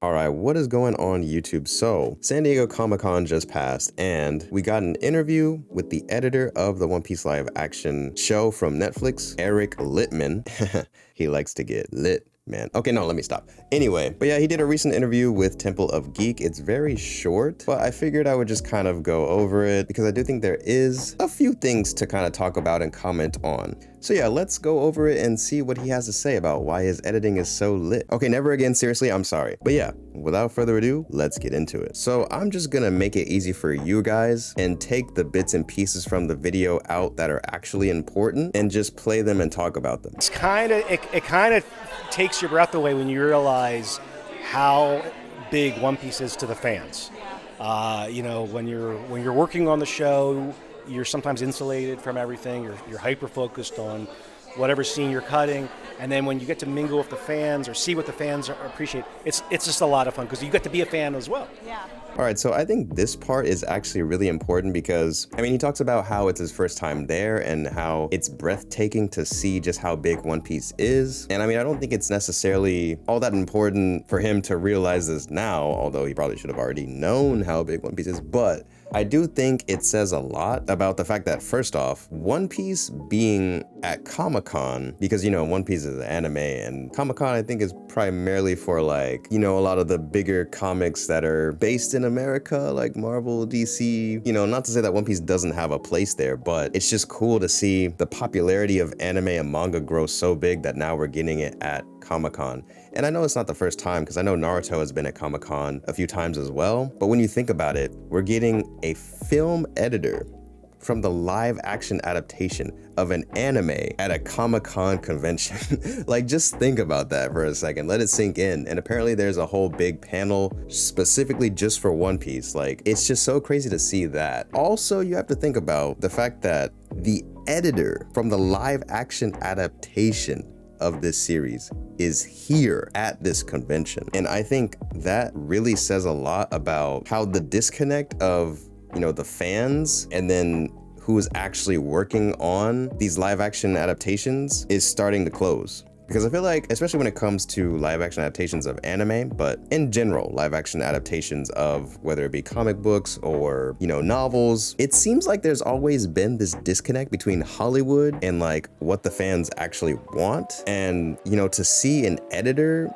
All right, what is going on YouTube? So, San Diego Comic-Con just passed, and we got an interview with the editor of the One Piece live action show from Netflix, Eric Littman. He likes to get lit, man. Okay, no, let me stop. Anyway, but yeah, he did a recent interview with Temple of Geek. It's very short, but I figured I would just kind of go over it because I do think there is a few things to kind of talk about and comment on. So yeah, let's go over it and see what he has to say about why his editing is so lit. Okay, never again, seriously, I'm sorry. But yeah, without further ado, let's get into it. So I'm just gonna make it easy for you guys and take the bits and pieces from the video out that are actually important and just play them and talk about them. It kind of takes your breath away when you realize how big One Piece is to the fans. When you're working on the show, you're sometimes insulated from everything. You're hyper focused on whatever scene you're cutting, and then when you get to mingle with the fans or see what the fans appreciate, it's just a lot of fun because you get to be a fan as well. Yeah. All right, so I think this part is actually really important because, I mean, he talks about how it's his first time there and how it's breathtaking to see just how big One Piece is. And I mean, I don't think it's necessarily all that important for him to realize this now, although he probably should have already known how big One Piece is, but I do think it says a lot about the fact that, first off, One Piece being at Comic-Con, because, you know, One Piece is an anime, and Comic-Con, I think, is primarily for, like, you know, a lot of the bigger comics that are based in America, like Marvel, DC. You know, not to say that One Piece doesn't have a place there, but it's just cool to see the popularity of anime and manga grow so big that now we're getting it at Comic-Con. And I know it's not the first time, because I know Naruto has been at Comic-Con a few times as well, but when you think about it, we're getting a film editor from the live action adaptation of an anime at a Comic-Con convention. Like, just think about that for a second, let it sink in. And apparently there's a whole big panel specifically just for One Piece. Like, it's just so crazy to see that. Also, you have to think about the fact that the editor from the live action adaptation of this series is here at this convention. And I think that really says a lot about how the disconnect of, you know, the fans and then who is actually working on these live action adaptations is starting to close. Because I feel like, especially when it comes to live action adaptations of anime, but in general, live action adaptations of whether it be comic books or, you know, novels, it seems like there's always been this disconnect between Hollywood and like what the fans actually want. And, you know, to see an editor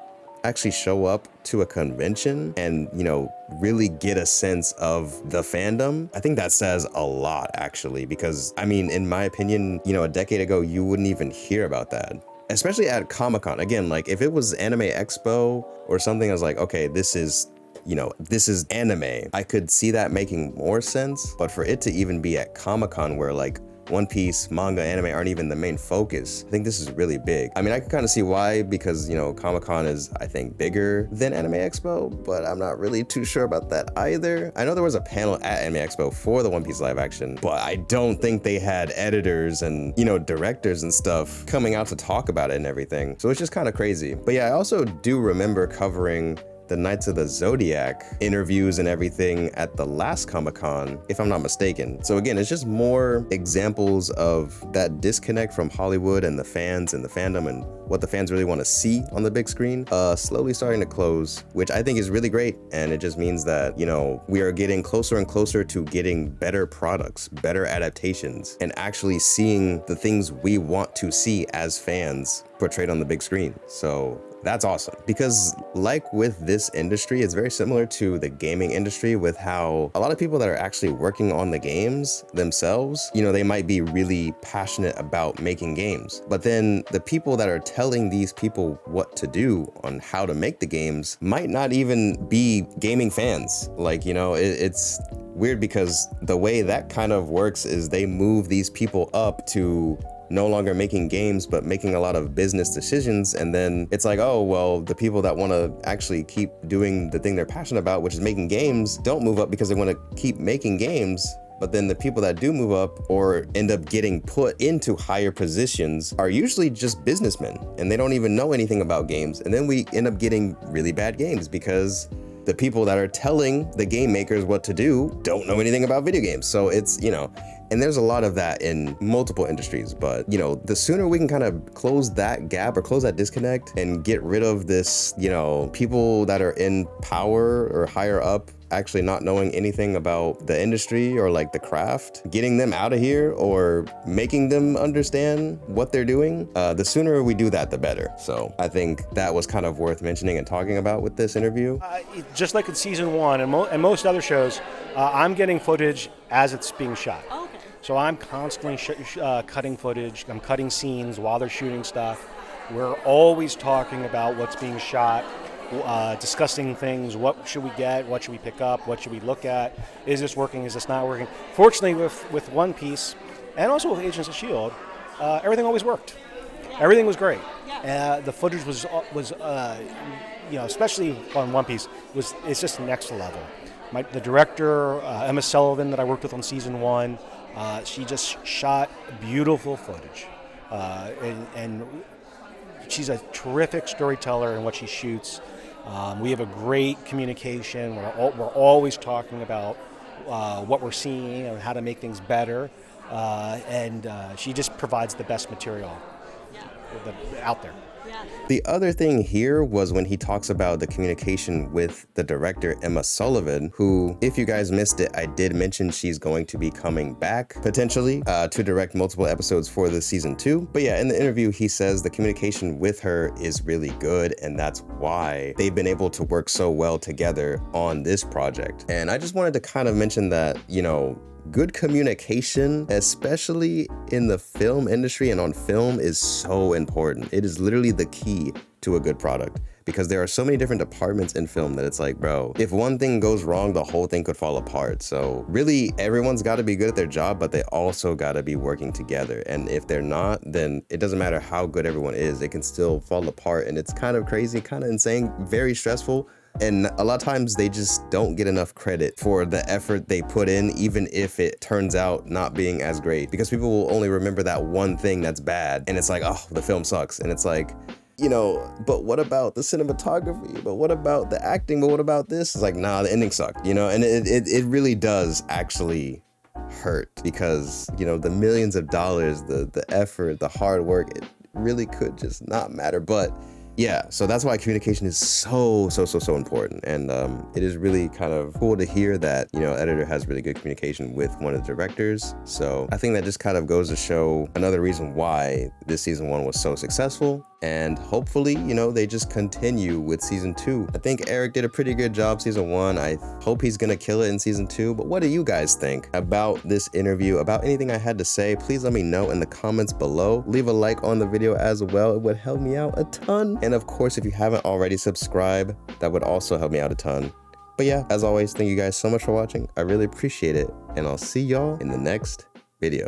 actually show up to a convention and, you know, really get a sense of the fandom, I think that says a lot, actually, because I mean, in my opinion, you know, a decade ago, you wouldn't even hear about that. Especially at Comic-Con. Again, like if it was Anime Expo or something, I was like, okay, this is, you know, this is anime. I could see that making more sense, but for it to even be at Comic-Con where like One Piece, manga, anime aren't even the main focus, I think this is really big. I mean, I can kind of see why, because, you know, Comic-Con is, I think, bigger than Anime Expo, but I'm not really too sure about that either. I know there was a panel at Anime Expo for the One Piece live action, but I don't think they had editors and, you know, directors and stuff coming out to talk about it and everything. So it's just kind of crazy. But yeah, I also do remember covering the Knights of the Zodiac interviews and everything at the last Comic-Con, if I'm not mistaken. So again, it's just more examples of that disconnect from Hollywood and the fans and the fandom and what the fans really want to see on the big screen, slowly starting to close, which I think is really great. And it just means that, you know, we are getting closer and closer to getting better products, better adaptations, and actually seeing the things we want to see as fans portrayed on the big screen. So that's awesome, because like with this industry, it's very similar to the gaming industry with how a lot of people that are actually working on the games themselves, you know, they might be really passionate about making games, but then the people that are telling these people what to do on how to make the games might not even be gaming fans. Like, you know, it's weird because the way that kind of works is they move these people up to no longer making games, but making a lot of business decisions. And then it's like, oh, well, the people that want to actually keep doing the thing they're passionate about, which is making games, don't move up because they want to keep making games. But then the people that do move up or end up getting put into higher positions are usually just businessmen and they don't even know anything about games. And then we end up getting really bad games because the people that are telling the game makers what to do don't know anything about video games. So it's, you know, And there's a lot of that in multiple industries, but you know, the sooner we can kind of close that gap or close that disconnect and get rid of this, you know, people that are in power or higher up actually not knowing anything about the industry or like the craft, getting them out of here or making them understand what they're doing, the sooner we do that, the better. So I think that was kind of worth mentioning and talking about with this interview. Just like in season 1 and most other shows, I'm getting footage as it's being shot. Oh, okay. So I'm constantly cutting footage, I'm cutting scenes while they're shooting stuff. We're always talking about what's being shot, discussing things. What should we get? What should we pick up? What should we look at? Is this working? Is this not working? Fortunately, with One Piece and also with Agents of S.H.I.E.L.D., everything always worked. Everything was great. The footage was you know, especially on One Piece, it's just next level. The director, Emma Sullivan, that I worked with on season 1, she just shot beautiful footage. And she's a terrific storyteller in what she shoots. We have a great communication. We're always talking about what we're seeing and how to make things better. And she just provides the best material out there. The other thing here was when he talks about the communication with the director, Emma Sullivan, who, if you guys missed it, I did mention she's going to be coming back, potentially, to direct multiple episodes for the season 2. But yeah, in the interview, he says the communication with her is really good, and that's why they've been able to work so well together on this project. And I just wanted to kind of mention that, you know, good communication, especially in the film industry and on film, is so important. It is literally the key to a good product, because there are so many different departments in film that it's like, bro, if one thing goes wrong, the whole thing could fall apart. So really, everyone's got to be good at their job, but they also got to be working together. And if they're not, then it doesn't matter how good everyone is, it can still fall apart. And it's kind of crazy, kind of insane, very stressful. And a lot of times they just don't get enough credit for the effort they put in, even if it turns out not being as great, because people will only remember that one thing that's bad. And it's like, oh, the film sucks. And it's like, you know, but what about the cinematography? But what about the acting? But what about this? It's like, nah, the ending sucked, you know? And it really does actually hurt, because, you know, the millions of dollars, the effort, the hard work, it really could just not matter. But yeah, so that's why communication is so important. And it is really kind of cool to hear that, you know, editor has really good communication with one of the directors. So I think that just kind of goes to show another reason why this season 1 was so successful. And hopefully, you know, they just continue with season 2. I think Eric did a pretty good job season 1. I hope he's gonna kill it in season 2. But what do you guys think about this interview, about anything I had to say? Please let me know in the comments below. Leave a like on the video as well. It would help me out a ton. And of course, if you haven't already, subscribe. That would also help me out a ton. But yeah, as always, thank you guys so much for watching. I really appreciate it. And I'll see y'all in the next video.